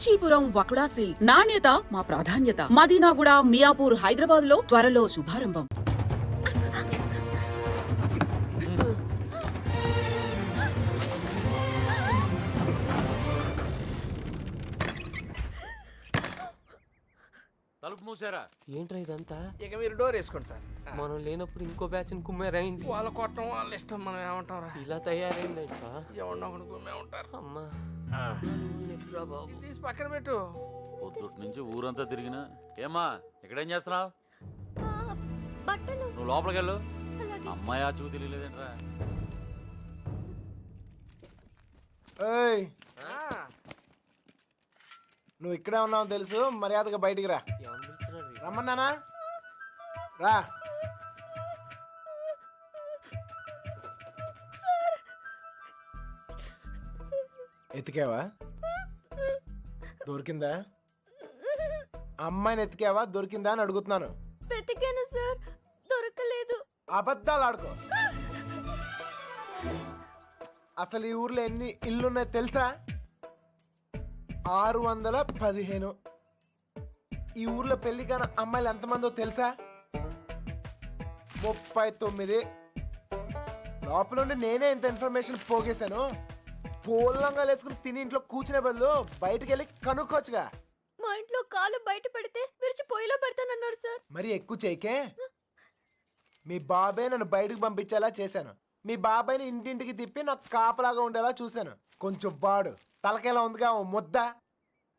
Kanchipuram వకుడా silks నాణ్యత మా ప్రాధాన్యత. మదీనాగూడ, మియాపూర్, హైదరాబాద్ లో త్వరలో శుభారంభం. తలుపు మూసారా? ఏంట్రా ఇదంతా? ఇక మీరు డోర్ వేసుకోండి సార్. మనం లేనప్పుడు ఇంకో బ్యాచ్ కుమ్మేరైంది. వాళ్ళ కొట్టం వాళ్ళ ఇష్టం, మనం ఏమంటారా? ఇలా తయారైందంట. ఎవరినో ఒకటి కుమ్మే ఉంటారు. అమ్మా బాబు తీసి పక్కన పెట్టు. పొద్దుటి నుంచి ఊరంతా తిరిగినా. ఏమ్మా ఇక్కడేం చేస్తున్నావు? బట్టలు. నువ్వు లోపలికి వెళ్ళు. అమ్మాయి ఆ చూ తెలియలేదేంట్రా? ఏయ్, నువ్వు ఇక్కడే ఉన్నావు తెలుసు, మర్యాదగా బయటికి రా. రమ్మన్నానా? రా. ఎతికావా? దొరికిందా? అమ్మాయిని ఎతికావా? దొరికిందా అని అడుగుతున్నాను. వెతికాను సార్, దొరకలేదు. అబద్ధాలు ఆడుకో. అసలు ఈ ఊర్లో ఎన్ని ఇల్లున్నాయో తెలుసా? 615. ఈ ఊర్లో పెళ్లి కాని అమ్మాయిలు ఎంతమందో తెలుసా? 39. లోపల ఉండి నేనే ఇంత ఇన్ఫర్మేషన్ పోగేశాను. పోలంగా వేసుకుని తిని ఇంట్లో కూర్చునే బదులు బయటకు వెళ్ళి కనుక్కోవచ్చుగా. మా ఇంట్లో కాలు బయట పెడితే విరిచి పొయ్యిలో పెడతానన్నారు సార్. మరి ఎక్కువ చేయకే. మీ బాబాయ్ నన్ను బయటకు పంపించేలా చేశాను. మీ బాబాయ్ని ఇంటింటికి తిప్పి నాకు కాపలాగా ఉండేలా చూశాను. కొంచెం వాడు తలకేలా ఉందిగా ఓ ముద్ద.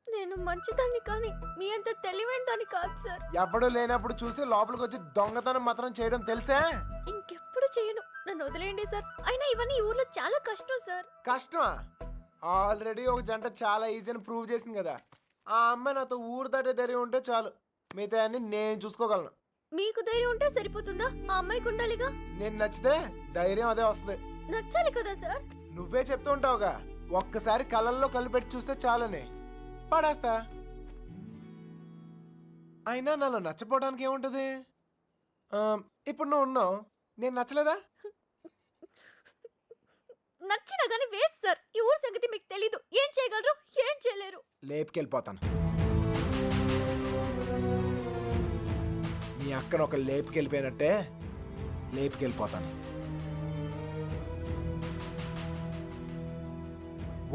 నేను మంచిదాన్ని కానీ మీ అంత తెలివైన దాన్ని కాదు సార్. ఎవడు లేనప్పుడు చూసి లోపలికి వచ్చి దొంగతనం మాత్రం చేయడం తెలుసా? ఇంకెప్పుడు చేయను, నన్ను వదిలేయండి సార్. అయినా ఇవన్నీ ఈ ఊర్లో చాలా కష్టం సార్. కష్టమా? ఆల్రెడీ ఒక జంట చాలా ఈజీ అని ప్రూవ్ చేసింది కదా. ఆ అమ్మాయి నాతో ఊరు దాటే ధైర్యం ఉంటే చాలు, మిగతా అన్ని నేను చూసుకోగలను. మీకు ధైర్యం ఉంటే సరిపోతుందా? ఆ అమ్మాయికి ఉండాలిగా. నేను నచ్చితే ధైర్యం అదే వస్తుంది. నచ్చాలి కదా సార్. నువ్వే చెప్తూ ఉంటావుగా, ఒక్కసారి కళ్ళల్లో కలిపెట్టి చూస్తే చాలని. పడేస్తా. అయినా నాలో నచ్చపోవడానికి ఏముంటది? ఇప్పుడు నువ్వు ఉన్నావు, నేను నచ్చలేదా? నచ్చినా గానీ వేస్ట్ సార్. ఈ ఊరు సంగతి మీకు తెలీదు. ఏం చేయగలరు, ఏం చేయలేరు. లేపుకెళ్ళిపోతాను. నీ అక్కను ఒక లేపుకెళ్ళిపోయినట్టే లేపుకెళ్ళిపోతాను.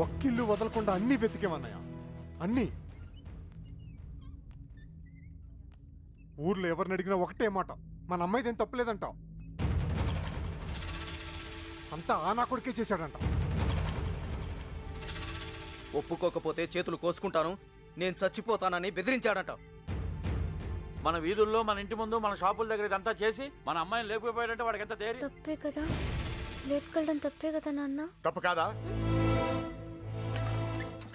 ఒక్కిల్లు వదలకుండా అన్ని వెతికేమన్నాయా? అన్ని. ఊర్లో ఎవరిని అడిగినా ఒకటే మాట, మన అమ్మాయిది ఏం తప్పలేదంట. అంతా ఆ నా కొడుకే చేశాడంట. ఒప్పుకోకపోతే చేతులు కోసుకుంటాను, నేను చచ్చిపోతానని బెదిరించాడంట. మన వీధుల్లో, మన ఇంటి ముందు, మన షాపుల దగ్గర ఇదంతా చేసి మన అమ్మాయిని లేకపోయాడంటే వాడికి ఎంత ధైర్యం? తప్పే కదా, లేపుకెళ్ళడం తప్పే కదా నాన్న. తప్పు కాదా?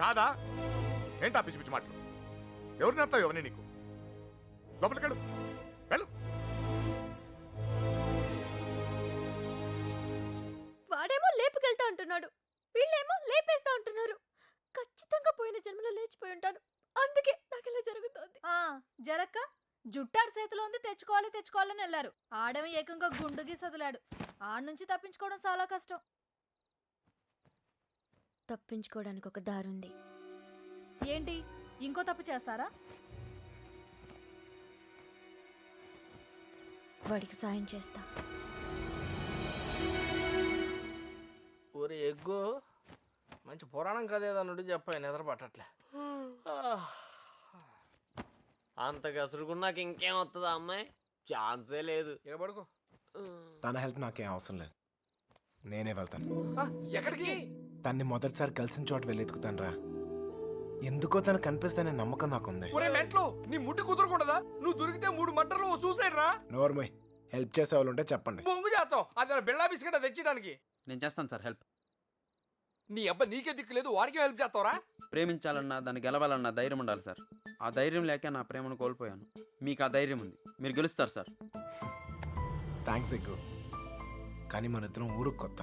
కాదా? ఏంటా పిచ్చి పిచ్చి మాటలు? ఎవరిని నడతావు? ఎవరిని నీకు? లోపలికెళ్ళు, వెళ్ళు. వాడేమో లేపుకెళ్తా అంటున్నాడు, వీళ్ళేమో లేపేస్తా అంటున్నారు. ఖచ్చితంగా పోయిన జన్మలో లేచిపోయి ఉంటాను, అందుకే నాకు ఇలా జరుగుతోంది. జరక్క జుట్టాడు చేతిలో ఉంది, తెచ్చుకోవాలని వెళ్ళారు. ఆడమి ఏకంగా గుండుగి సదులాడు. ఆడ నుంచి తప్పించుకోవడం చాలా కష్టం. తప్పించుకోవడానికి ఒక దారుంది. ఏంటి, ఇంకో తప్పు చేస్తారా? వాడికి సాయం చేస్తా. ఊరి ఎగ్గు మంచి పురాణం కదేదన్నుడు చెప్పాయి, నిద్ర పట్టట్లే. అంత గసురుకున్నాక ఇంకేం వస్తుందా అమ్మాయి? ఛాన్సే లేదు. ఇక పడుకో. తన హెల్ప్ నాకేం అవసరం లేదు, నేనే వెళ్తాను. ఎక్కడికి? తన్ని మొదటిసారి కలిసిన చోట వెళ్ళి ఎత్తుకుతాను రా. ఎందుకో తను కనిపిస్తానే నమ్మకం నాకుంది. మెంట్లో నీ ముట్టి కుదురుకుండదా? నువ్వు దొరికితే 3 మటర్లు సూసైడ్ రా. నోర్మోయ్, హెల్ప్ చేసే వాళ్ళు ఉంటే చెప్పండి. బొంగు చేస్తాం, అది బిళ్ళా బిస్కెట్ తెచ్చడానికి. నేను చేస్తాను సార్ హెల్ప్. నీ అబ్బా నీకే దిక్కు లేదు, వాడికి హెల్ప్ చేస్తావరా? ప్రేమించాలన్నా, దాన్ని గెలవాలన్నా ధైర్యం ఉండాలి సార్. ఆ ధైర్యం లేక నా ప్రేమను కోల్పోయాను. మీకు ఆ ధైర్యం ఉంది, మీరు గెలుస్తారు సార్. థ్యాంక్స్ ఎక్కువ, కానీ మన ఇద్దరం ఊరుకు కొత్త.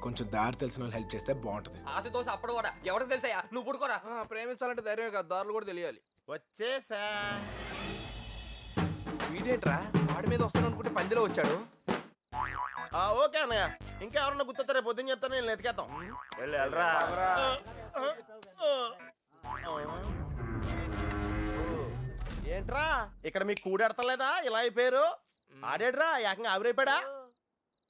కొంచెం దారి తెలిసిన వాళ్ళు హెల్ప్ చేస్తే బాగుంటది. ఆశతో అప్పుడు కూడా ఎవరికి తెలుసాయా? నువ్వు పుడుకోరా. ప్రేమించాలంటే ధైర్యం కాదు, దారులు కూడా తెలియాలి. వచ్చేసా. వీడేంట్రా వాడి మీద వస్తాను అనుకుంటే పందిలో వచ్చాడు. ఓకే అన్నయ్య, ఇంకా ఎవరన్నా గుర్తొస్తే రేపు పొద్దున్న చెప్తాను, నేను ఎతికేద్దాం. ఏంట్రా ఇక్కడ మీకు కూడెడతలేదా ఇలా అయిపోయారు? ఆడేడ్రా ఏకంగా ఆవిరైపోయాడా?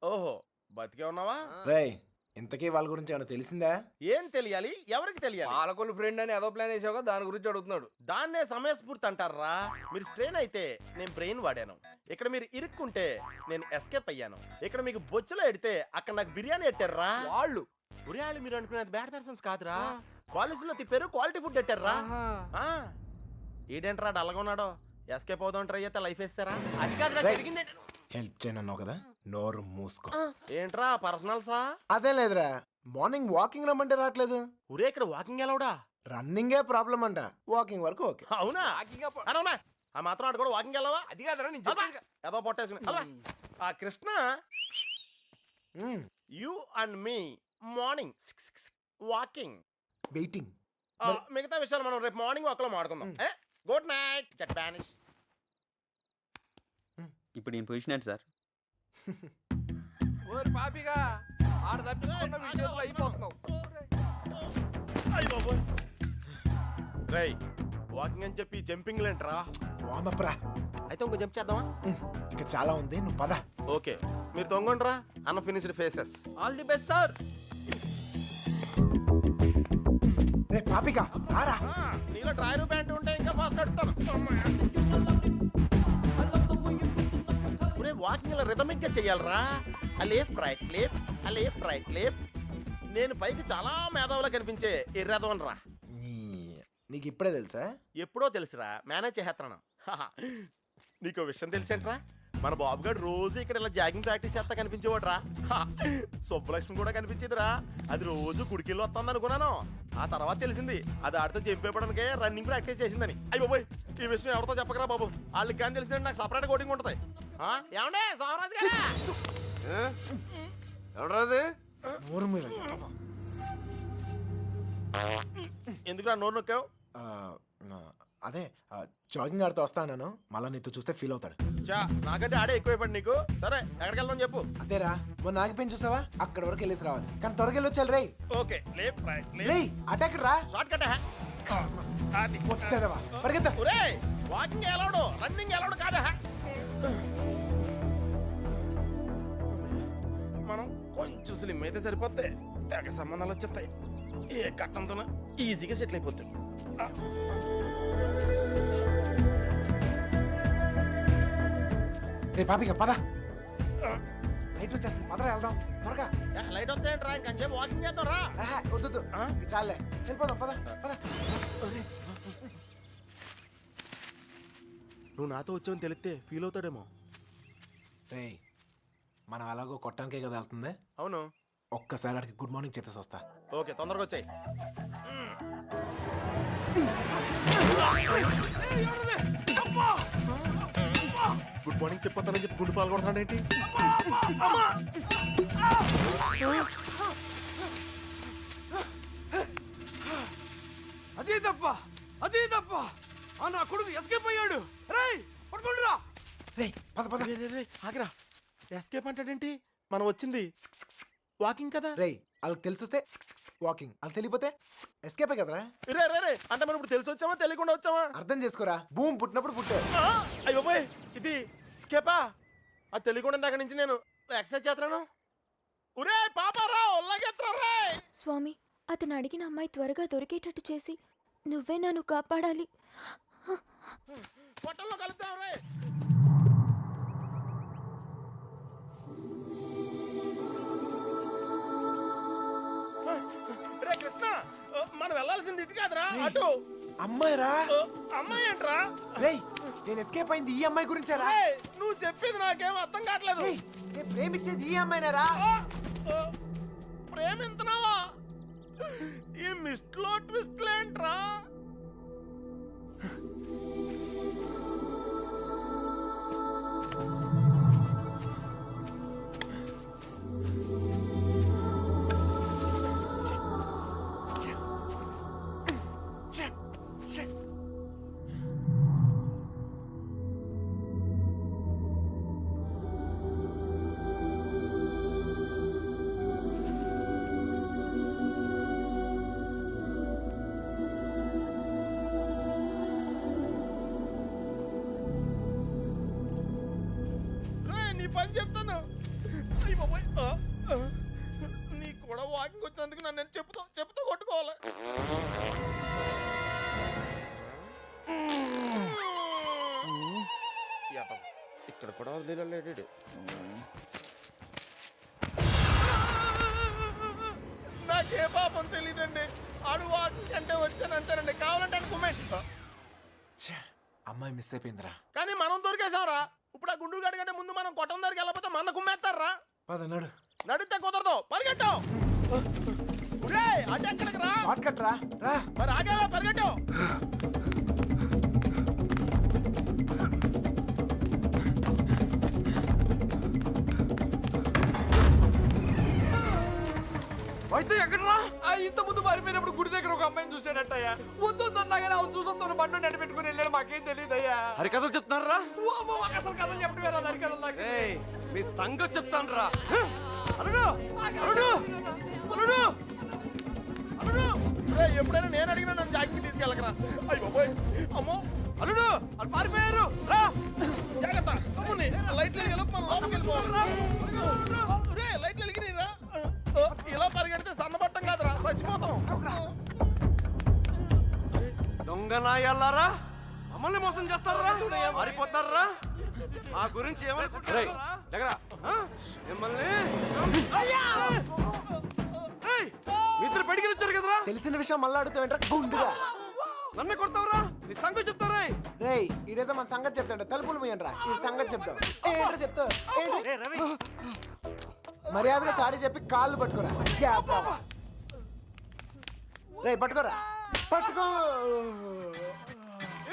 ఓహో బతికే ఉన్నావా? రేయ్ ఇంతకీ వాళ్ళ గురించి ఏమైనా తెలిసిందా? ఏం తెలియాలి? ఎవరికి తెలియాలి? పాలకొల్లు ఫ్రెండ్ అని ఏదో ప్లాన్ వేసావుగా దాని గురించి అడుగుతున్నాడు. దాన్నే సమయస్ఫూర్తి అంటారా? మీరు స్ట్రెయిన్ అయితే నేను బ్రెయిన్ వాడాను. ఇక్కడ మీరు ఇరుక్కుంటే నేను ఎస్కేప్ అయ్యాను. ఇక్కడ మీకు బొచ్చులో ఎడితే అక్కడ నాకు బిర్యానీ ఎట్టారా? వాళ్ళు ఉరియాళ్ళు మీరు అనుకునేది బ్యాడ్ పర్సన్స్ కాదురా. కాలేజీలో తిప్పారు, క్వాలిటీ ఫుడ్ ఎట్టారా? ఈడేంట్రా డల్గా ఉన్నాడో? ఎస్కేప్ అవుదాం ట్రై చేస్తే లైఫ్ వేస్తారా? అది కాదురా జరిగింది. హెల్ప్ చేయనన్నావు కదా, నోరు మూసుకో. ఏంట్రా పర్సనల్సా? అదే లేదురా, మార్నింగ్ వాకింగ్ రమ్మంటే రావట్లేదు. ఒరే ఇక్కడ వాకింగ్ ఎలవడా? రన్నింగే ప్రాబ్లం అంట, వాకింగ్ వరకు ఓకే. అవునా? అవునా ఆ మాత్రం ఆడు కూడా వాకింగ్ వెళ్ళవా? అది కాదురా నేను చెప్పేది. ఏదో పొట్టేసుకుని ఆ Krishna you and me morning walking waiting. మిగతా విషయాలు మనం రేపు మార్నింగ్ వాక్ లో మాడుకుందాం. గుడ్ నైట్ జట్ బానిష్. ఇప్పుడు నేను పొజిషన్ ఏంటి సార్? ఓరి పాపిగా ఆడ తప్పించుకున్న విషయంలో అయిపోతున్నావు. రేయ్ వాకింగ్ అని చెప్పి జంపింగ్ లేంట్రా? వామప్రా. అయితే ఇంకో జంప్ చేద్దామా? ఇంకా చాలా ఉంది, నువ్వు పద. ఓకే మీరు తొంగండ్రా. Unfinished faces. All the best sir. రే పాపిక రారా. నీలో డ్రాయర్ ప్యాంట్ ఉంటే ఇంకా ఫాస్ట్ కడుతాను. వాకింగ్ ఇలా రిథమిక్ గా చెయ్యాలరా. Left right left left right left. నేను పైకి చాలా మేధావులా కనిపించే ఎర్రదవన్ రా. నీకు ఇప్పుడే తెలుసా? ఎప్పుడో తెలుసురా, మేనేజ్ చేసేస్తున్నాను. నీకు విషయం తెలిసేంట్రా? మన బాబు గారు రోజు ఇక్కడ ఇలా జాగింగ్ ప్రాక్టీస్ చేస్తా కనిపించేవాడు రా. సుబ్బలక్ష్మి కూడా కనిపించేదిరా. అది రోజు గుడికెళ్ళి వస్తుంది అనుకున్నాను. ఆ తర్వాత తెలిసింది అది ఆడితో చెప్పేపడానికే రన్నింగ్ ప్రాక్టీస్ చేసిందని. అయ్యి బాబోయ్ ఈ విషయం ఎవరితో చెప్పకరా బాబు. వాళ్ళకి కానీ తెలిసిందంటే నాకు సపరేట్ కోటింగ్ ఉంటుంది. ఏమండే సోమరాజు గారు? ఎవరాది? ఎందుకురా నోరు నొక్కావు? అదే జాగింగ్ ఆడితో వస్తాను, మళ్ళా నీతో చూస్తే ఫీల్ అవుతాడు. నాకంటే ఆడే ఎక్కువైపోయింది నీకు. సరే ఎక్కడికి వెళ్దాం చెప్పు. అదేరా మొన్న ఆగిపోయింది చూసావా, అక్కడ వరకు వెళ్ళేసి రావాలి. కానీ త్వరగా వెళ్ళొచ్చాలి. రై ఓకే లేఫ్ట్ రైట్ రేయ్ అటాక్ రా. Short cut. పరిగెత్తా. వాకింగ్ ఎలాడు, రన్నింగ్ ఎలాడు కాదా? మనం కొంచెం స్లిమ్ అయితే సరిపోతే తెగ సంబంధాలు వచ్చేస్తాయి. ఏ కట్టంతో ఈజీగా సెటిల్ అయిపోతాయి. రే పాపిక పద. లైట్ వచ్చేస్తుంది, పదరా వెళ్దాం త్వరగా. లైట్ వస్తే ఏంట్రా ఇంకొంచెం వాకింగ్ చేద్దాం రా. వద్దు చాలే వెళ్ళిపోదాం పద పద. నువ్వు నాతో వచ్చావని తెలిస్తే ఫీల్ అవుతాడేమో. రే మనం అలాగో కొట్టడానికే కదా వెళ్తుంది. అవును. ఒక్కసారి అడిగి గుడ్ మార్నింగ్ చెప్పేసి వస్తా. ఓకే తొందరగా వచ్చాయి. గుడ్ మార్నింగ్ చెప్పొస్తానని చెప్పి గుండు పాల్గొడతాడు ఏంటి? అదే తప్ప అదే తప్ప. నా కొడుకు ఎస్కేప్ అయ్యాడు. రేయ్ పట్టుకుంటురా. రే పద పద. ఆగరా, ఎస్కేప్ అంటాడేంటి? మనం వచ్చింది వాకింగ్ కదా. రే వాళ్ళకి తెలిసి వస్తే వాకింగ్, వాళ్ళకి తెలియపోతే ఎస్కేపే కదరా. రే రే రే అంటే మనం ఇప్పుడు తెలిసి వచ్చామా తెలియకుండా వచ్చామా? అర్థం చేసుకోరా, భూమి పుట్టినప్పుడు పుట్టారు. అయ్యో పోయ్ ఇది స్కేపా? అది తెలియకుండా దగ్గర నుంచి నేను ఎక్సర్సైజ్ చేస్తున్నాను. ఒరే పాపారా ఒళ్ళగెత్తరా. స్వామి అతను అడిగిన అమ్మాయి త్వరగా దొరికేటట్టు చేసి నువ్వే నన్ను కాపాడాలి. పొట్టల్లో కలుద్దాం రే. రే కృష్ణ మనం వెళ్ళాల్సింది ఇటు కాదురా అటు. అమ్మాయిరా. అమ్మాయి ఏంట్రా? రే నేను ఎస్కేప్ అయింది ఈ అమ్మాయి గురించారా? నువ్వు చెప్పేది నాకేం అర్థం కావట్లేదు. నేను ప్రేమించేది ఈ అమ్మాయినారా? ప్రేమింతున్నావా? ఈ మిస్ట్లో ట్విస్ట్లేంట్రా? పని చెప్తాను. అయ్య బాబోయ్. నీకు కూడా వాకింగ్ వచ్చినందుకు నన్ను నేను చెప్పుతో కొట్టుకోవాలి. ఇక్కడ కూడా వదిలేడు. నాకే పాపం తెలీదండి. ఆడు వాకింగ్ అంటే వచ్చాను అంతేనండి. కావాలంటే అనుకోమేంటి. అమ్మాయి మిస్ అయిపోయిందిరా. కానీ మనం దొరికేసాంరా. ఇప్పుడు ఆ గుండు గాడి కంటే ముందు మనం కొట్టం దగ్గరికి వెళ్ళకపోతే మన కుమ్మేస్తారా? పదన్నాడు నడితే కుదరదు. పరిగెట్టావు అది ఎక్కడికి రా. షార్ట్ కట్ రా. రా మరి ఆగేవా? పరిగెట్టావు. అయితే ఎక్కడరా? ఇంత ముందు పారిపోయినప్పుడు గుడి దగ్గర ఒక అమ్మాయిని చూసాడట్టయ్యా. వద్దొద్దన్నా కానీ అవును చూసొస్తాను బండి నడి పెట్టుకుని వెళ్ళాడు. మాకేం తెలియదయ్యా. హరికథలు చెప్తున్నారా? అసలు కథలు చెప్పడం వేరే హరికథలు నాకు. మీ సంగతి చెప్తాను రా. ఎప్పుడైనా నేను అడిగినా నన్ను జాగ్రత్త తీసుకెళ్ళకరా. అయ్యి బాబోయ్. అమ్మో అల్లుడు వాళ్ళు పారిపోయారు. రా జాగ్రత్త. అమ్ముని లైట్లు వెలిగి మనం లోపలికి వెళ్ళిపోవాలి. లైట్లు వెలిగి రా. ఇలా పరిగెడితే సన్నబట్టం కాదురా, చచ్చిపోతాం. దొంగ నాయల్లారా, మమ్మల్ని మోసం చేస్తారా? మారిపోతారా? మా గురించి ఏమనుకుంటారా? మిమ్మల్ని మిత్రులు బయటికి వచ్చారు కదరా. తెలిసిన విషయం మళ్ళీ అడుగుతావేంట్రా గుండుగా. నన్ను కొడతావురా? నీ సంగతి చెప్తారా? రేయ్ ఈడేదో మన సంగతి చెప్తాడు. తలుపులు పోయండిరా. ఈ సంగతి చెప్తావు. ఏంట్రా చెప్తావు? మర్యాదగా సారీ చెప్పి కాళ్ళు పట్టుకోరా. రేయ్ పట్టుకోరా. పట్టుకో.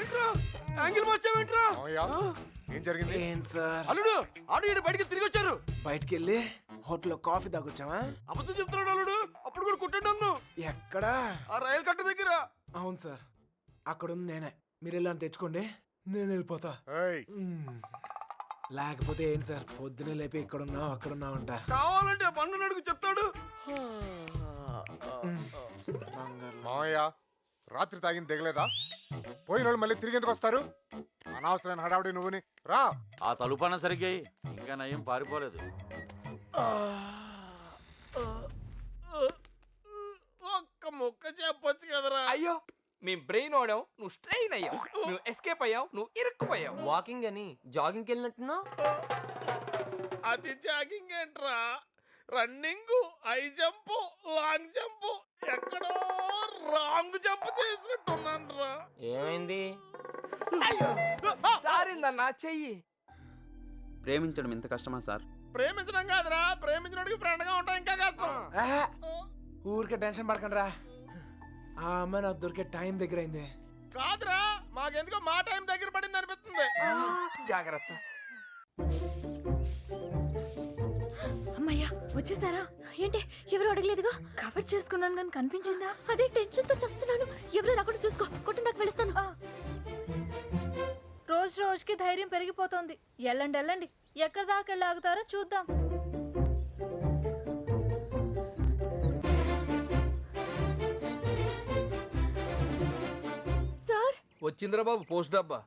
ఏంట్రా యాంగిల్ మార్చావేంట్రా? ఏం జరిగింది? ఏం సార్ అల్లుడు ఆడు ఈడు బయటికి తిరిగి వచ్చారు. బయటికి వెళ్ళి హోటల్లో కాఫీ తాగొచ్చావా? అబద్ధం చెప్తున్నాడు అల్లుడు. అప్పుడు కూడా కొట్టాడు నన్ను. ఎక్కడా? ఆ రైలు కట్ట దగ్గర. అవును సార్ అక్కడ ఉంది నేనే. మీరు వెళ్ళని తెచ్చుకోండి, నేను వెళ్ళిపోతా. ఏయ్, లేకపోతే ఏంటి సార్ పొద్దునే లేపి ఇక్కడున్నావు అక్కడున్నావు అంట. కావాలంటే ఆ పండు నడుగు చెప్తాడు. మామయ్య రాత్రి తాగింది దిగలేదా? పోయిన వాళ్ళు మళ్ళీ తిరిగి ఎందుకు వస్తారు? అనవసరమైన హడావుడి నువ్వుని. రా. ఆ తలుపన సరిగ్గా ఇంకా నయం పారిపోలేదు. ఒక్క ముక్క చెప్పొచ్చు కదరా. అయ్యో మీ బ్రెయిన్ ఓడావు, నువ్వు స్ట్రెయిన్ అయ్యావు. నువ్వు ఎస్కేప్ అయ్యావు, నువ్వు ఇరుక్కుపోయావు. వాకింగ్ అని జాగింగ్కి వెళ్ళినట్టున్నావు. అది జాగింగ్ ఏంట్రా? Running, high jump, long jump, ఎక్కడో రాంగ్ జంప్ చేసినట్టున్నాను రా. ఏమైంది? జారిందన్నా చెయ్యి. ప్రేమించడం ఎంత కష్టమా సార్? ప్రేమించడం కాదురా, ప్రేమించడానికి ఫ్రెండ్ గా ఉంటాం ఇంకా కష్టం. ఊరికే టెన్షన్ పడకండి రా. ఆ అమ్మాయి నాకు దొరికే టైం దగ్గర అయింది. కాదురా, మాకెందుకో మా టైం దగ్గర పడింది అనిపిస్తుంది. జాగ్రత్త. అమ్మయ్యా వచ్చేసారా? ఏంటి ఎవరు అడగలేదుగా? కవర్ చేసుకున్నాను కానీ కనిపించిందా? అదే టెన్షన్ తో చేస్తున్నాను. ఎవరు రాకుండా చూసుకో. కొట్టిన దాకా వెళుస్తాను. రోజు రోజుకి ధైర్యం పెరిగిపోతుంది. వెళ్ళండి వెళ్ళండి. ఎక్కడి దాకా వెళ్ళి ఆగుతారో చూద్దాం. సార్ వచ్చిందిరా బాబు పోస్ట్ డబ్బా.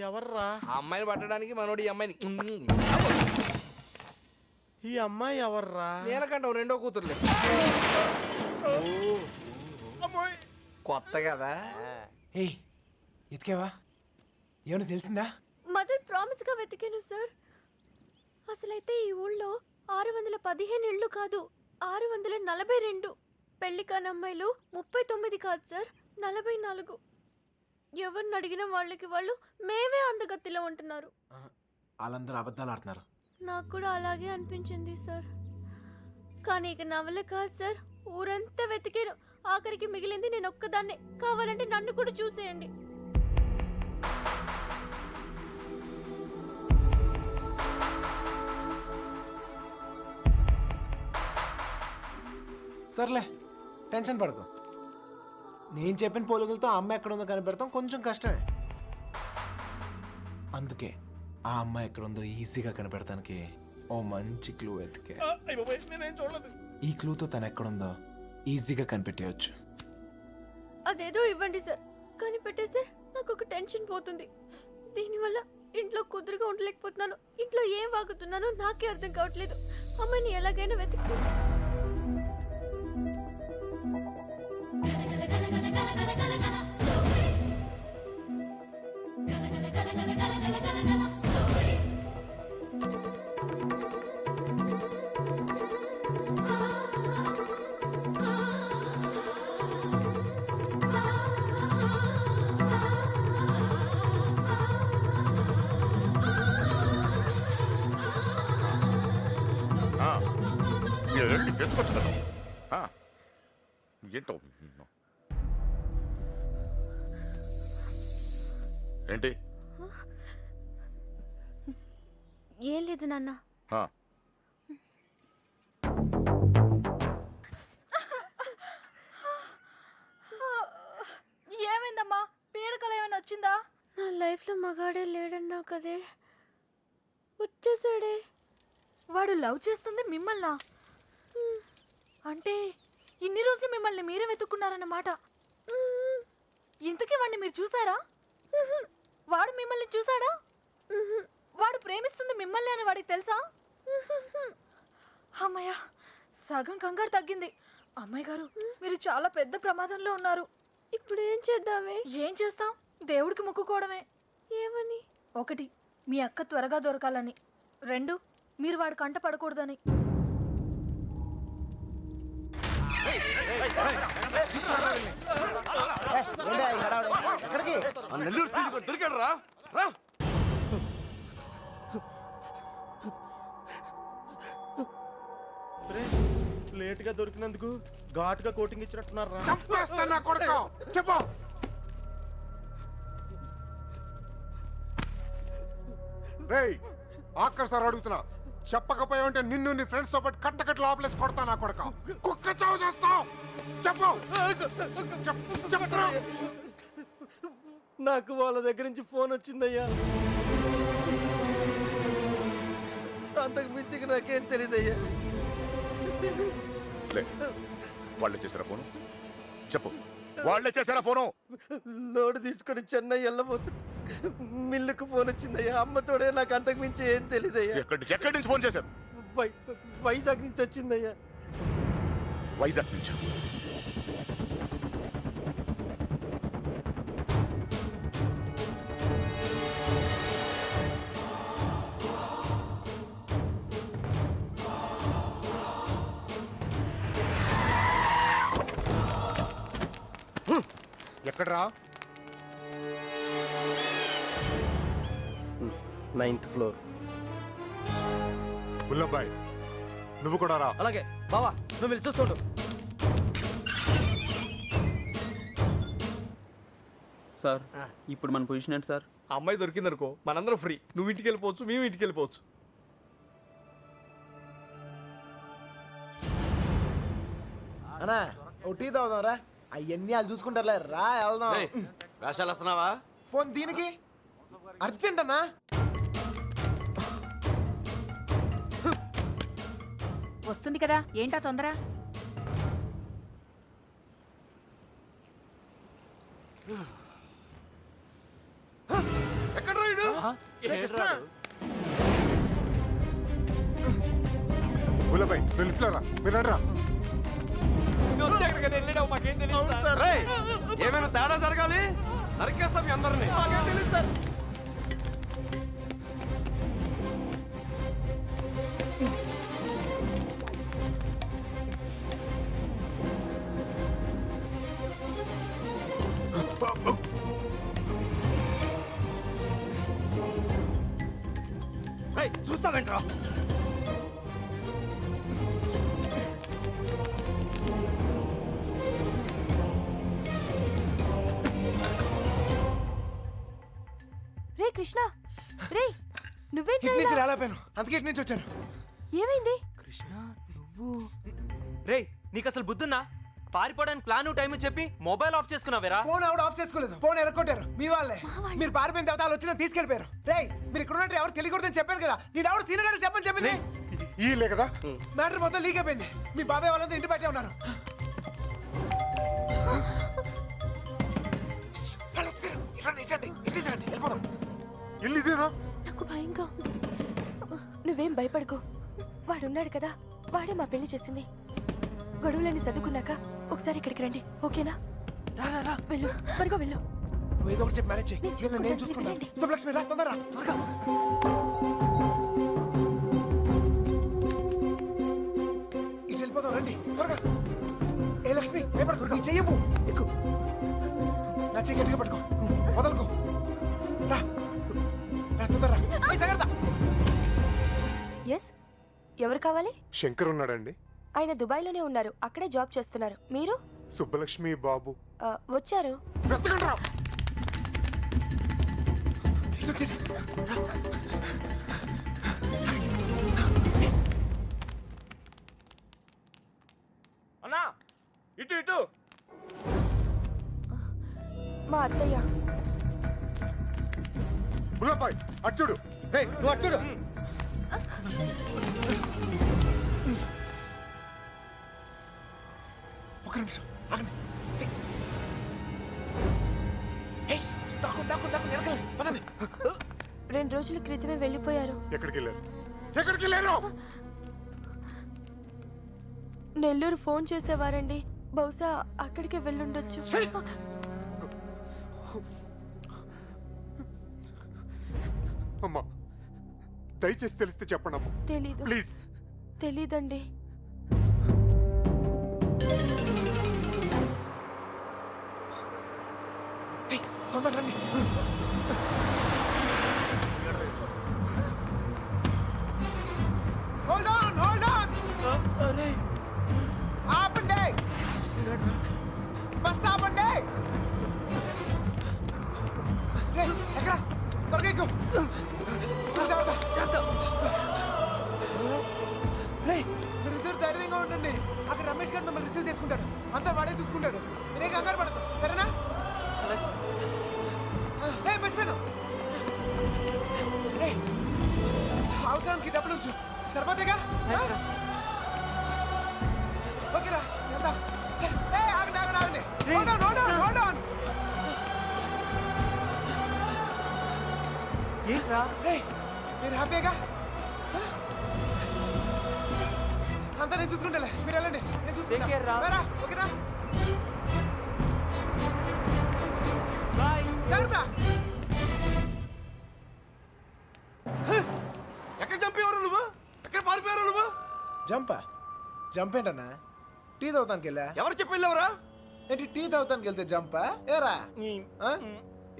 ఎవర్రా? ఆ అమ్మాయిని పట్టడానికి మనోడు ఈ అమ్మాయిని. ఈ అమ్మాయి ఎవర్రా? నేనకంటే రెండో కూతురులే. అమ్మాయి కొత్త కదా. ఏయ్ ఎతికేవా? ఏమన్నా తెలిసిందా? మదర్ ప్రామిస్ గా వెతికాను సార్. అసలైతే ఈ ఊళ్ళో 615 ఇళ్ళు కాదు, 642. పెళ్లి కాని అమ్మాయిలు 39 కాదు సార్, 44. ఎవరిని అడిగిన వాళ్ళకి వాళ్ళు మేమే అందగత్తిలో ఉంటున్నారు. వాళ్ళందరూ అబద్ధాలు ఆడుతున్నారు. నాకు కూడా అలాగే అనిపించింది సార్. కానీ ఇక నవల కాదు సార్, ఊరంతా వెతికాను. ఆఖరికి మిగిలింది నేను ఒక్కదాన్నే. కావాలంటే నన్ను కూడా చూసేయండి. సర్లే టెన్షన్ పడకు. నేను చెప్పిన పోలికలతో అమ్మాయి ఎక్కడ ఉందో కనిపెడతాం కొంచెం కష్టమే. అందుకే ఆ అమ్మాయి ఎక్కడ ఉందో ఈజీగా కనిపెడతానికి ఓ మంచి క్లూ ఎతికే. నేనేం చూడలేదు. ఈ క్లూతో తను ఎక్కడుందో ఈజీగా కనిపెట్టేయచ్చు. అదేదో ఇవ్వండి సార్, కానీ పెట్టేస్తే నాకు ఒక టెన్షన్ పోతుంది. దీనివల్ల ఇంట్లో కుదురుగా ఉండలేకపోతున్నాను. ఇంట్లో ఏం వాగుతున్నానో నాకే అర్థం కావట్లేదు. అమ్మాయిని ఎలాగైనా వెతికి వెతుకొచ్చు కదా ఏంటో ఏంటి ఏం లేదు నాన్న. ఆ, ఏమైందమ్మా? పీడకలు ఏమైనా వచ్చిందా? నా లైఫ్లో మగాడే లేడన్నావు కదే, వచ్చేసాడే. వాడు లవ్ చేస్తుంది మిమ్మల్నా? అంటే ఇన్ని రోజులు మిమ్మల్ని మీరే వెతుక్కున్నారన్నమాట. ఇంతకీ వాడిని మీరు చూసారా? వాడు మిమ్మల్ని చూసాడా? వాడు ప్రేమిస్తుంది మిమ్మల్ని అని వాడికి తెలుసా? అమ్మయ్య, సగం కంగారు తగ్గింది. అమ్మాయి గారు, మీరు చాలా పెద్ద ప్రమాదంలో ఉన్నారు. ఇప్పుడు ఏం చేద్దామే? ఏం చేస్తాం? దేవుడికి మొక్కుకోవడమే. ఏమని? 1, మీ అక్క త్వరగా దొరకాలని. 2, మీరు వాడి కంట పడకూడదని. నెల్లూరు సీడ్ దొరికాడు రా. లేట్ గా దొరికినందుకు ఘాటుగా కోటింగ్ ఇచ్చినట్టున్నారా? చంపేస్తాను కొడుకు. చెప్పు. రేయ్, ఆఖరి సార్ అడుగుతున్నా, చెప్పకపోయావంటే నిన్ను నీ ఫ్రెండ్స్ తో పాటు కట్టకట్లు ఆపలేసి కొడతా నా కొడక. కుక్క చావు చేస్తావు. చెప్పు. చెప్తున్నా. నాకు వాళ్ళ దగ్గర నుంచి ఫోన్ వచ్చిందయ్యా. అంతకు మించి నాకేం తెలియదయ్యా. వాళ్ళే చేశారా ఫోను? చెప్పు, వాళ్ళే చేశారా ఫోను? లోడ్ తీసుకొని చెన్నై వెళ్ళబోతుంది. మిల్లుకు ఫోన్ వచ్చిందయ్యా. అమ్మతోడే నాకు అంతకు మించి ఏం తెలియదయ్యా. ఎక్కడి నుంచి ఫోన్ చేశారు? వైజాగ్ నుంచి వచ్చిందయ్యా. వైజాగ్ నుంచి. ఎక్కడరా? 9th floor. బుల్లబ్బాయ్, నువ్వు కూడా రా. అలాగే బావా, నువ్వు వెళ్ళి చూస్తుండు. సార్ ఇప్పుడు మన పొజిషన్ ఏంటి సార్? అమ్మాయి దొరికిందనుకో మనందరం ఫ్రీ. నువ్వు ఇంటికి వెళ్ళిపోవచ్చు, మేము ఇంటికి వెళ్ళిపోవచ్చు. అన్నా ఓ టీ తాగుదాం రా. అవన్నీ వాళ్ళు చూసుకుంటారులే, రా వెళ్దాం. వేషాలు వస్తున్నావా? పోనీ దీనికి అర్జెంట్ అన్నా. వస్తుంది కదా, ఏంటా తొందర? ఎక్కడ రాయుడు? బుల్లబ్బాయ్, నువ్వు లిఫ్ట్లో రా. మీరు రండి రా. వెళ్ళావు మాకేం తెలియదు. రేయ్, ఏమైనా తేడా జరగాలి నరికేస్తాం మీ అందరినీ. తెలియదు సార్. చూస్తావేంట్రా? రే కృష్ణ, రే నువ్వేంటి? ఇటు నుంచి రాలేపోయాను, అందుకే ఇటు నుంచి వచ్చాను. ఏమైంది? కృష్ణ నువ్వు. రే, నీకు అసలు బుద్ధున్నా? పారిపోవడానికి ప్లాన్ టైం చెప్పి మొబైల్ ఆఫ్ చేసుకున్నావేరా? ఫోన్ ఆవిడ ఆఫ్ చేసుకోలేదు, ఫోన్ ఎరగొట్టారు మీ వాళ్ళే. మీరు పారిపోయిన తర్వాత వాళ్ళు వచ్చిన తీసుకెళ్ళిపోయారు. రేయ్, మీరు ఇక్కడ ఉన్నట్టు ఎవరు తెలియకూడదని చెప్పాను కదా. నేను ఎవరు సీనియర్ గారు చెప్పని చెప్పింది. ఈలే కదా మ్యాటర్ మొత్తం లీక్ అయిపోయింది. మీ బాబాయ్ వాళ్ళంతా ఇంటి బయటే ఉన్నారు. ఇట్లేసండి వెళ్ళిపోదాం. ఇల్లు ఇదేనా? నాకు భయంగా ఉంది. నువ్వేం భయపడకు, వాడున్నాడు కదా, వాడే మా పెళ్లి చేసింది. గొడవలన్నీ చదువుకున్నాక ఒకసారి ఇక్కడికి రండి, ఓకేనా? రా రా రా, వెళ్ళు, త్వరగా వెళ్ళు. నువ్వు ఏదో ఒకటి చెప్పి మేనేజ్ చేయి. నేను ఇవాళ నేను చూసుకుంటాను, చూసుకుంటాను. వెళ్ళండి. శుభలక్ష్మి రా, తొందరగా రా, త్వరగా. ఇటు వెళ్ళిపోదాం రండి త్వరగా. ఏ లక్ష్మి భయపడకు, నీ చెయ్యవు ఎక్కు. నా చెయ్యి గట్టిగా పట్టుకో, వదలకు. రా రా, తొందరగా రా. ఏయ్, జాగ్రత్త. ఎస్, ఎవరు కావాలి? శంకర్ ఉన్నాడండి? ఆయన దుబాయ్లోనే ఉన్నారు, అక్కడే జాబ్ చేస్తున్నారు. మీరు? సుబ్బలక్ష్మి బాబు వచ్చారు. వెతకండి రా. ఇటు వచ్చేయండి. రా. అన్నా ఇటు ఇటు. మా అత్తయ్య. బుల్లబాయ్ అచ్చుడు. నువ్వు అటు చూడు. ఒక్క నిమిషం ఆగండి. ఏయ్, దాక్కు, దాక్కు, దాక్కు, వెనకాల, పదండి. 2 రోజుల క్రితమే వెళ్ళిపోయారు. ఎక్కడికి వెళ్ళారు? ఎక్కడికి వెళ్ళారు? నెల్లూరు ఫోన్ చేసేవారండి, బహుశా అక్కడికే వెళ్ళుండొచ్చు. అమ్మా దయచేసి తెలిస్తే చెప్పండి అమ్మా తెలీదు. ప్లీజ్. తెలీదండి. ఏయ్, తొందరగా రండి. Hold on, hold on. ఆపండి. బస్ ఆపండి. రేయ్, ఎక్కడ? త్వరగా ఎక్కు. జాగ్రత్త. రేయ్, మీరిద్దరు ధైర్యంగా ఉండండి. అక్కడ రమేష్ గారు మిమ్మల్ని రిసీవ్ చేసుకుంటాడు. అంతా వాడే చూసుకుంటాడు. మీరే కంగారు పడదు, సరేనా? ఏయ్, మర్చిపోయాను. ఏయ్, అవసరానికి డబ్బులు ఉంచు, సరిపోతేగా? ఓకేరా, ఎంత? ఏయ్, ఆగండి, ఆగండి, ఆగండి. Hold on, hold on, hold on. ఏంట్రా? ఏయ్, మీరు హ్యాపీగా? అంతా నేను చూసుకుంటాలే, మీరు వెళ్ళండి, నేను చూసుకుంటా. రా, ఓకేనా? జాగ్రత్త. ఎక్కడ చంపేవారు నువ్వు? ఎక్కడ పారిపోయారు నువ్వు? జంప్ ఏంటన్నా? టీ తాగుతానికి వెళ్ళా. ఎవరు చెప్పి వెళ్ళావరా? ఏంటి టీ తాగుతానికి వెళ్తే జంపా? ఏరా ఆ?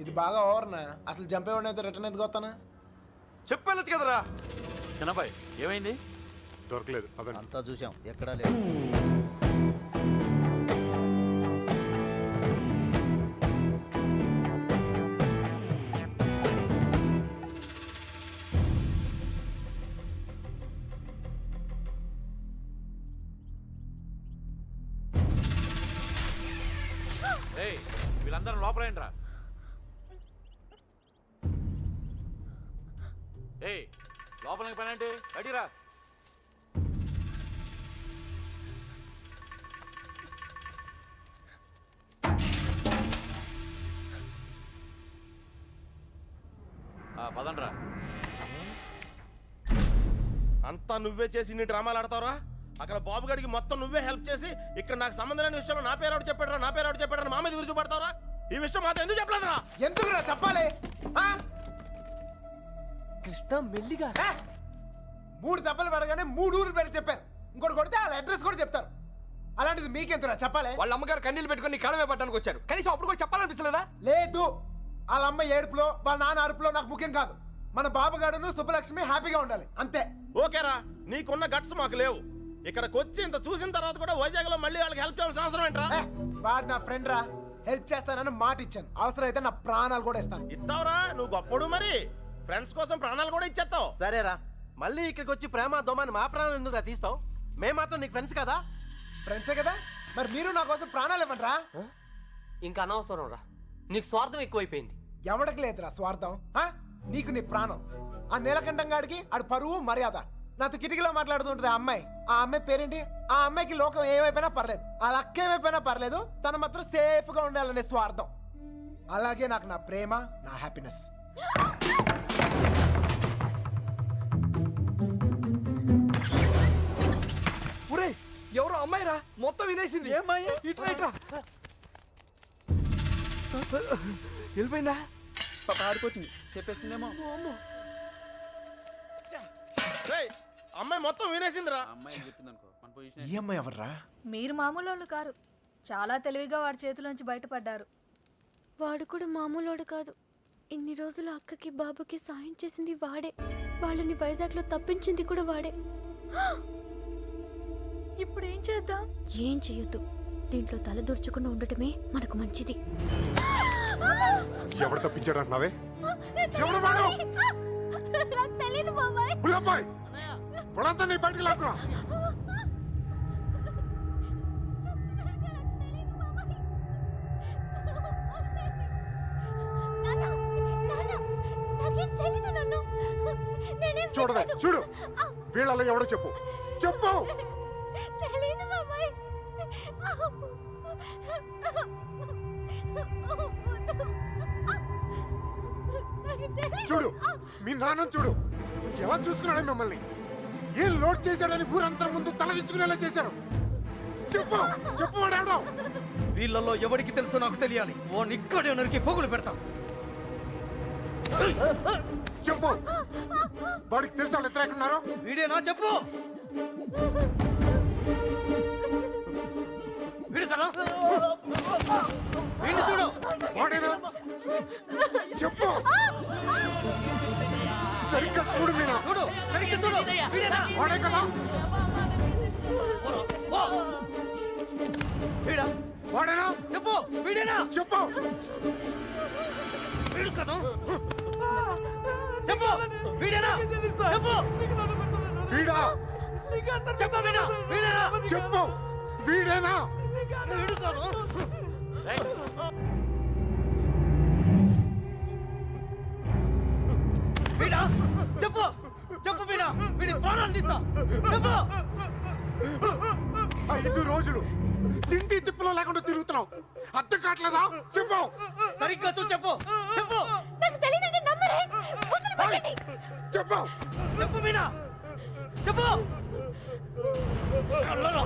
ఇది బాగా ఓవర్నా? అసలు జంప్ ఏమన్నా రిటర్న్ ఎందుకు వస్తానా? చెప్పెళ్ళచ్చు కదరా. చిన్నబాయ్ ఏమైంది? దొరకలేదు అదండి. అంతా చూసాం, ఎక్కడా లేదు. ఏయ్, వీళ్ళందరూ లోపలేంట్రా. ఏయ్, లోపలికి పని అంటే బయటిరా. పదండ్రా. అంతా నువ్వే చేసి ఇన్ని డ్రామాలు ఆడతావరా? అక్కడ బాబు గడికి మొత్తం నువ్వే హెల్ప్ చేసి ఇక్కడ నాకు సంబంధం లేని విషయంలో నా పేరు ఆవిడ చెప్పాడరా, నా పేరు ఆవిడ చెప్పాడరా, మా మీద విరుచుపడతావరా? ఈ విషయం మాత్రం ఎందుకు చెప్పలేదురా? ఎందుకురా చెప్పాలి? కృష్ణ మెల్లిగా 3 దెబ్బలు పడగానే 3 ఊర్లు పేరు చెప్పారు. ఇంకోటి కొడితే వాళ్ళ అడ్రస్ కూడా చెప్తారు. అలాంటిది మీకెంతరా చెప్పాలి? వాళ్ళ అమ్మగారు కన్నీళ్ళు పెట్టుకుని కాలమే పట్టడానికి వచ్చారు. కనీసం అప్పుడు కూడా చెప్పాలనిపించలేదా? లేదు, వాళ్ళ అమ్మ ఏడుపులో వాళ్ళ నాన్న అరుపులో నాకు ముఖ్యం కాదు. మన బాబుగాడును సుబ్బలక్ష్మి హ్యాపీగా ఉండాలి, అంతే. ఓకేరా, నీకున్న గట్స్ మాకు లేవు. ఇక్కడికి వచ్చి ఇంత చూసిన తర్వాత కూడా వైజాగ్ లో మళ్ళీ వాళ్ళకి హెల్ప్ చేయాల్సిన అవసరం ఏంట్రా? వాడు నా ఫ్రెండ్ రా, హెల్ప్ చేస్తానని మాట ఇచ్చాను. అవసరం అయితే నా ప్రాణాలు కూడా ఇస్తాను. ఇస్తావురా, నువ్వు గొప్పడు. మరి ఫ్రెండ్స్ కోసం ప్రాణాలు కూడా ఇచ్చేస్తావు. సరేరా, మళ్ళీ ఇక్కడికి వచ్చి ప్రేమ దోమని మా ప్రాణాలు ఎందుకు తీస్తావు? మేము మాత్రం నీకు ఫ్రెండ్స్ కదా. ఫ్రెండ్సే కదా, మరి మీరు నా కోసం ప్రాణాలు ఇవ్వండి రా. ఇంకా అనవసరం రా, నీకు స్వార్థం ఎక్కువైపోయింది. ఎవడికి లేదురా స్వార్థం. నీకు నీ ప్రాణం. ఆ నీలకంఠం గాడికి ఆడు పరువు మర్యాద. నాతో కిటికీలో మాట్లాడుతుంటది ఆ అమ్మాయి. ఆ అమ్మాయి పేరేంటి? ఆ అమ్మాయికి లోకం ఏమైపోయినా పర్లేదు, ఆ లక్క ఏమైపోయినా పర్లేదు, తను మాత్రం సేఫ్ గా ఉండాలనే స్వార్థం. అలాగే నాకు నా ప్రేమ, నా హ్యాపీనెస్. ఒరే ఎవరో అమ్మాయిరా, మొత్తం వినేసింది. ఇట్రా ఇట్రా. వెళ్ళిపోయిందా? పాప ఆడిపోతుంది, చెప్పేస్తుందేమో. రేయ్, అమ్మాయి మొత్తం వినేసిందిరా. ఆ అమ్మాయి చెప్తుంది అనుకో, మన పొజిషన్ ఈ అమ్మాయి ఎవర్రా? మీరు మామూలు వాళ్ళు కారు. చాలా తెలివిగా వాడి చేతిలోంచి బయటపడ్డారు. వాడు కూడా మామూలోడు కాదు. ఇన్ని రోజులు అక్కకి బాబుకి సాయం చేసింది వాడే. వాళ్ళని వైజాగ్లో తప్పించింది కూడా వాడే. ఇప్పుడు ఏం చేద్దాం? ఏం చెయ్యొద్దు. దీంట్లో తల దూర్చకుండా ఉండటమే మనకు మంచిది. ఎవరు తప్పించాడు అంటున్నావే? ఎవరు వాడు? నాకు తెలీదు బాబాయ్. పుల్లబ్బాయ్, వాళ్ళంతా నీ బయటికి లాక్కురా. చూడవే, చూడు, వీళ్ళలో ఎవడో చెప్పు, చెప్పు. చూడు, మీ నాన్న చూడు ఎలా చూసుకున్నాడు మిమ్మల్ని. ఏం లోడ్ చేశాడని ఊరంతా ముందు తలదించుకునేలా చేశారు. చెప్పు, చెప్పు వాడు. వీళ్ళల్లో ఎవరికి తెలుసో నాకు తెలియాలి. ఓ నిక్కడే నరికి పోగులు పెడతా. చెప్పు, వాడికి తెలుసు వాళ్ళు ఇద్దరు ఎక్కడున్నారో. వీడేనా? చెప్పు. వీడు కదా? వీడిని చూడు. వాడేనా? చెప్పు, సరిగ్గా చూడు మీనా. చూడు, సరిగ్గా చూడు. వీడేనా? వాడే కదా? ఓ! వీడా? వాడేనా? చెప్పు. వీడేనా? చెప్పు. వీడు కదా? చెప్పు. వీడేనా? చెప్పు. వీడా? చెప్పు వీడా? వీడేనా? చెప్పు, వీడేనా? వీడు కాదు. వీడా? చెప్పు. చెప్పు వీడా. వీడి ప్రాణాలు తీస్తా. చెప్పు. 5 రోజులు తిండి తిప్పులో లేకుండా తిరుగుతున్నావు, అర్థం కావట్లేదా? చెప్పు. సరిగ్గా చూసి చెప్పు. చెప్పు. నాకు తెలీదంటే నమ్మరే. చెప్పు. చెప్పు వీడా. చెప్పు. కళ్ళలో.